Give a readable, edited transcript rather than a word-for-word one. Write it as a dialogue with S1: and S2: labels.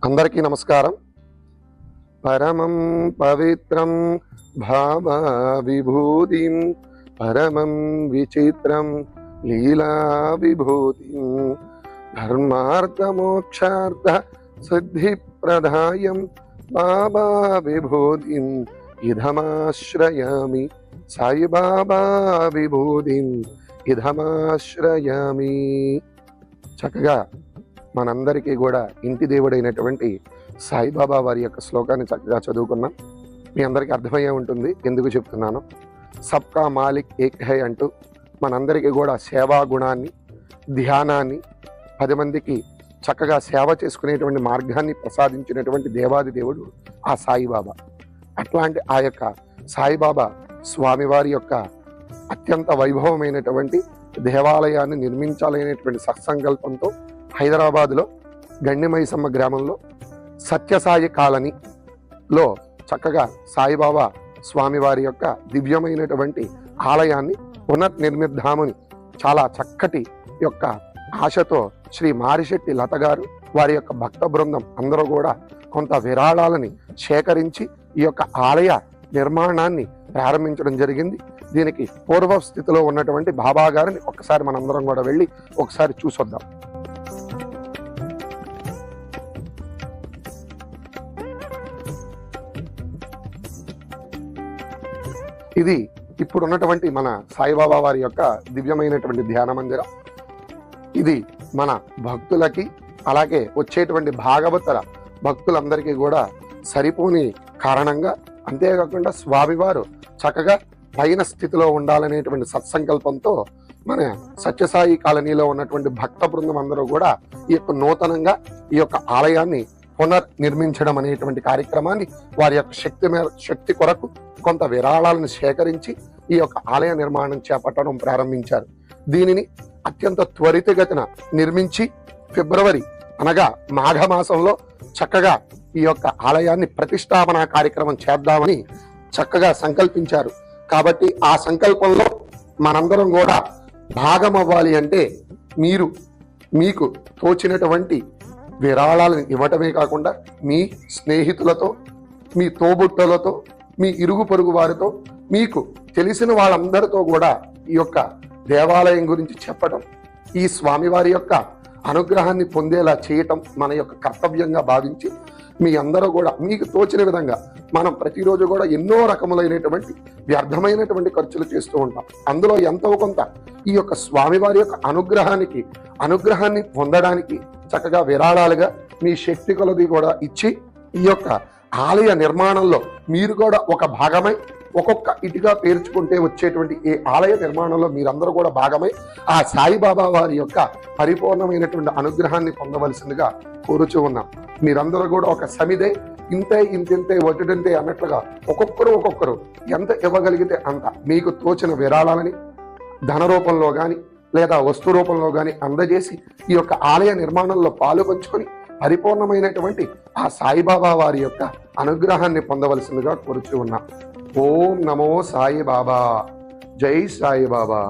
S1: అందరికీ నమస్కారం. పరమం పవిత్రం భావ విభూతిం పరమం విచిత్రం లీలా విభూతిం ధర్మార్థ మోక్షార్థ సిద్ధి ప్రదాయం బాబా విభూతిం ఇదమాశ్రయామి. సాయిబాబా విభూతిం ఇదమాశ్రయామి. చక్కగా మనందరికీ కూడా ఇంటి దేవుడైనటువంటి సాయిబాబా వారి యొక్క శ్లోకాన్ని చక్కగా చదువుకున్నాం. మీ అందరికీ అర్థమయ్యే ఉంటుంది ఎందుకు చెప్తున్నాను. సబ్కా మాలిక్ ఏక్ హై అంటూ మనందరికీ కూడా సేవా గుణాన్ని, ధ్యానాన్ని, 10 మందికి చక్కగా సేవ చేసుకునేటువంటి మార్గాన్ని ప్రసాదించినటువంటి దేవాది దేవుడు ఆ సాయిబాబా. అట్లాంటి ఆ యొక్క సాయిబాబా స్వామివారి యొక్క అత్యంత వైభవమైనటువంటి దేవాలయాన్ని నిర్మించాలనేటువంటి సత్సంకల్పంతో హైదరాబాద్లో గండిమైసమ్మ గ్రామంలో సత్యసాయి కాలనీలో చక్కగా సాయిబాబా స్వామివారి యొక్క దివ్యమైనటువంటి ఆలయాన్ని పునర్నిర్మిద్దామని చాలా చక్కటి యొక్క ఆశతో శ్రీ మారిశెట్టి లత గారు, వారి యొక్క భక్త బృందం అందరూ కూడా కొంత విరాళాలని సేకరించి ఈ యొక్క ఆలయ నిర్మాణాన్ని ప్రారంభించడం జరిగింది. దీనికి పూర్వ స్థితిలో ఉన్నటువంటి బాబా గారిని ఒకసారి మనందరం కూడా వెళ్ళి ఒకసారి చూసొద్దాం. ఇది ఇప్పుడు ఉన్నటువంటి మన సాయిబాబా వారి యొక్క దివ్యమైనటువంటి ధ్యాన మందిరం. ఇది మన భక్తులకి అలాగే వచ్చేటువంటి భాగవతర భక్తులందరికీ కూడా సరిపోని కారణంగా, అంతేకాకుండా స్వామివారు చక్కగా పైన స్థితిలో ఉండాలనేటువంటి సత్సంకల్పంతో మన సత్యసాయి కాలనీలో ఉన్నటువంటి భక్త బృందం అందరూ కూడా ఈ యొక్క నూతనంగా ఈ యొక్క ఆలయాన్ని పునర్నిర్మించడం అనేటువంటి కార్యక్రమాన్ని వారి యొక్క శక్తి కొరకు కొంత విరాళాలను సేకరించి ఈ యొక్క ఆలయ నిర్మాణం చేపట్టడం ప్రారంభించారు. దీనిని అత్యంత త్వరితగతిన నిర్మించి ఫిబ్రవరి అనగా మాఘమాసంలో చక్కగా ఈ యొక్క ఆలయాన్ని ప్రతిష్టాపన కార్యక్రమం చేద్దామని చక్కగా సంకల్పించారు. కాబట్టి ఆ సంకల్పంలో మనందరం కూడా భాగం అవ్వాలి అంటే మీకు తోచినటువంటి విరాళాలను ఇవ్వటమే కాకుండా మీ స్నేహితులతో, మీ తోబుట్టలతో, మీ ఇరుగు పొరుగు వారితో, మీకు తెలిసిన వాళ్ళందరితో కూడా ఈ యొక్క దేవాలయం గురించి చెప్పటం, ఈ స్వామివారి యొక్క అనుగ్రహాన్ని పొందేలా చేయటం మన యొక్క కర్తవ్యంగా భావించి మీ అందరూ కూడా మీకు తోచిన విధంగా మనం ప్రతిరోజు కూడా ఎన్నో రకములైనటువంటి వ్యర్థమైనటువంటి ఖర్చులు చేస్తూ ఉంటాం. అందులో ఎంతో కొంత ఈ యొక్క స్వామివారి యొక్క అనుగ్రహాన్ని పొందడానికి చక్కగా విరాళాలుగా మీ శక్తి కొలది కూడా ఇచ్చి ఈ యొక్క ఆలయ నిర్మాణంలో మీరు కూడా ఒక భాగమై ఒక్కొక్క ఇటుగా పేర్చుకుంటే వచ్చేటువంటి ఈ ఆలయ నిర్మాణంలో మీరందరూ కూడా భాగమై ఆ సాయిబాబా వారి యొక్క పరిపూర్ణమైనటువంటి అనుగ్రహాన్ని పొందవలసిందిగా కోరుచూ ఉన్నాం. మీరందరూ కూడా ఒక సమిదే ఇంతే వడ్డంతే అన్నట్లుగా ఒక్కొక్కరు ఎంత ఇవ్వగలిగితే అంత మీకు తోచిన విరాళాలని ధన రూపంలో కానీ లేదా వస్తు రూపంలో కానీ అందజేసి ఈ యొక్క ఆలయ నిర్మాణంలో పాలు పంచుకొని పరిపూర్ణమైనటువంటి ఆ సాయిబాబా వారి యొక్క అనుగ్రహాన్ని పొందవలసిందిగా కోరుచూ ఉన్నాం. ఓం నమో సాయిబాబా. జై సాయిబాబా.